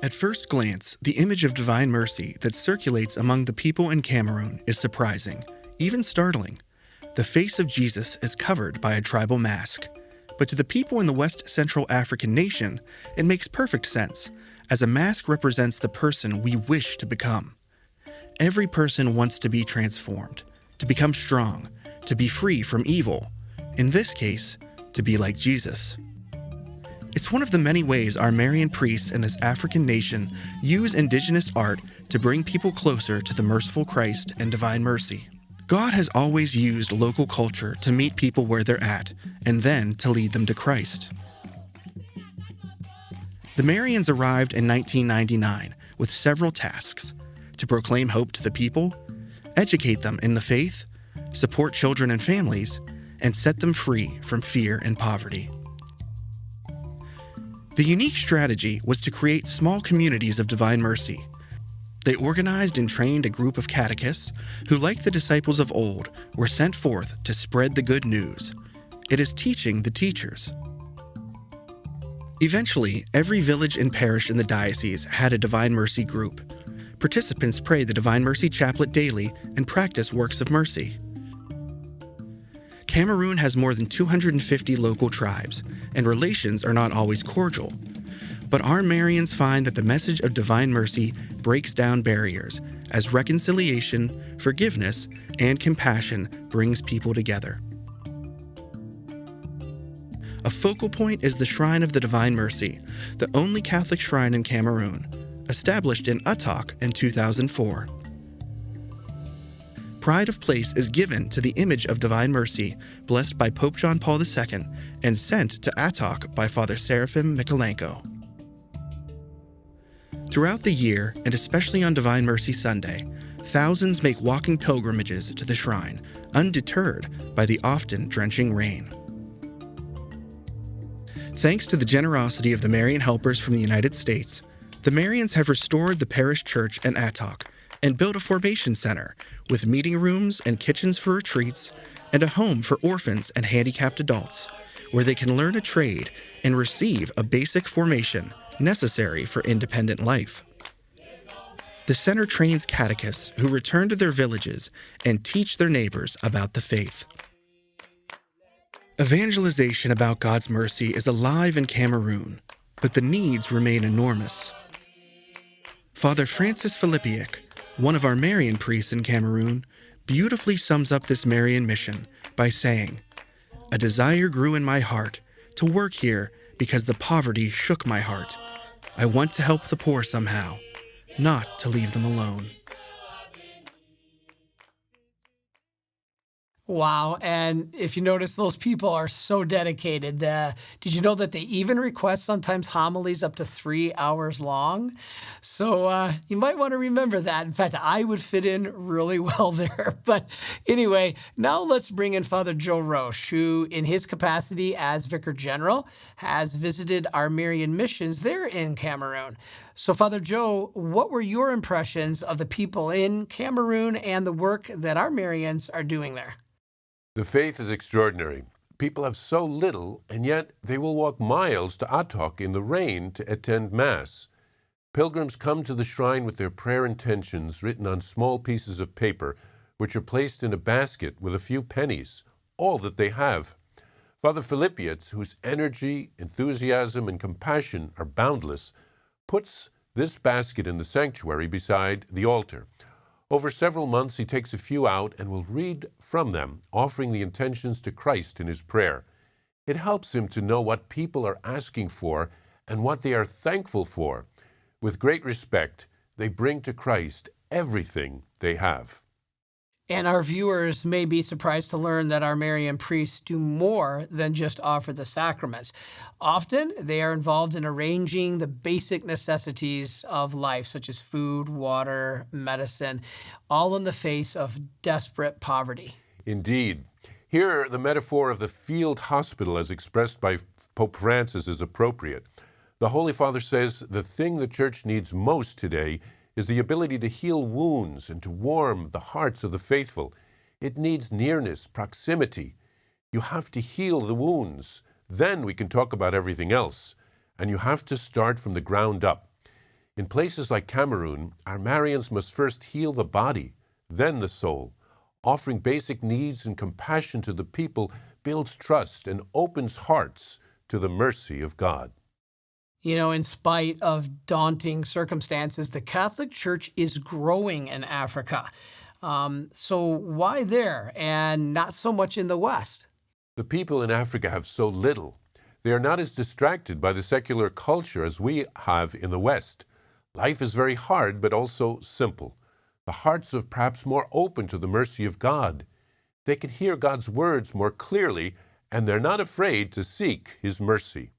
At first glance, the image of divine mercy that circulates among the people in Cameroon is surprising, even startling. The face of Jesus is covered by a tribal mask. But to the people in the West Central African nation, it makes perfect sense, as a mask represents the person we wish to become. Every person wants to be transformed, to become strong, to be free from evil. In this case, to be like Jesus. It's one of the many ways our Marian priests in this African nation use indigenous art to bring people closer to the merciful Christ and divine mercy. God has always used local culture to meet people where they're at, and then to lead them to Christ. The Marians arrived in 1999 with several tasks: to proclaim hope to the people, educate them in the faith, support children and families, and set them free from fear and poverty. The unique strategy was to create small communities of divine mercy. They organized and trained a group of catechists who, like the disciples of old, were sent forth to spread the good news. It is teaching the teachers. Eventually, every village and parish in the diocese had a Divine Mercy group. Participants pray the Divine Mercy Chaplet daily and practice works of mercy. Cameroon has more than 250 local tribes, and relations are not always cordial. But our Marians find that the message of divine mercy breaks down barriers, as reconciliation, forgiveness, and compassion brings people together. A focal point is the Shrine of the Divine Mercy, the only Catholic shrine in Cameroon, established in Attock in 2004. Pride of place is given to the image of divine mercy, blessed by Pope John Paul II and sent to Attock by Father Seraphim Mikolenko. Throughout the year, and especially on Divine Mercy Sunday, thousands make walking pilgrimages to the shrine, undeterred by the often drenching rain. Thanks to the generosity of the Marian Helpers from the United States, the Marians have restored the parish church in Attock and built a formation center with meeting rooms and kitchens for retreats and a home for orphans and handicapped adults where they can learn a trade and receive a basic formation necessary for independent life. The center trains catechists who return to their villages and teach their neighbors about the faith. Evangelization about God's mercy is alive in Cameroon, but the needs remain enormous. Father Francis Philippiak, one of our Marian priests in Cameroon, beautifully sums up this Marian mission by saying, "A desire grew in my heart to work here because the poverty shook my heart. I want to help the poor somehow, not to leave them alone." Wow. And if you notice, those people are so dedicated. Did you know that they even request sometimes homilies up to 3 hours long? So you might want to remember that. In fact, I would fit in really well there. But anyway, now let's bring in Father Joe Roche, who in his capacity as Vicar General has visited our Marian missions there in Cameroon. So Father Joe, what were your impressions of the people in Cameroon and the work that our Marians are doing there? The faith is extraordinary. People have so little, and yet they will walk miles to Attock in the rain to attend Mass. Pilgrims come to the shrine with their prayer intentions written on small pieces of paper, which are placed in a basket with a few pennies, all that they have. Father Philippiak, whose energy, enthusiasm, and compassion are boundless, puts this basket in the sanctuary beside the altar. Over several months, he takes a few out and will read from them, offering the intentions to Christ in his prayer. It helps him to know what people are asking for and what they are thankful for. With great respect, they bring to Christ everything they have. And our viewers may be surprised to learn that our Marian priests do more than just offer the sacraments. Often, they are involved in arranging the basic necessities of life, such as food, water, medicine, all in the face of desperate poverty. Indeed. Here, the metaphor of the field hospital as expressed by Pope Francis is appropriate. The Holy Father says the thing the Church needs most today is the ability to heal wounds and to warm the hearts of the faithful. It needs nearness, proximity. You have to heal the wounds. Then we can talk about everything else. And you have to start from the ground up. In places like Cameroon, our Marians must first heal the body, then the soul. Offering basic needs and compassion to the people builds trust and opens hearts to the mercy of God. You know, in spite of daunting circumstances, the Catholic Church is growing in Africa. So why there and not so much in the West? The people in Africa have so little. They are not as distracted by the secular culture as we have in the West. Life is very hard, but also simple. The hearts are perhaps more open to the mercy of God. They can hear God's words more clearly, and they're not afraid to seek His mercy.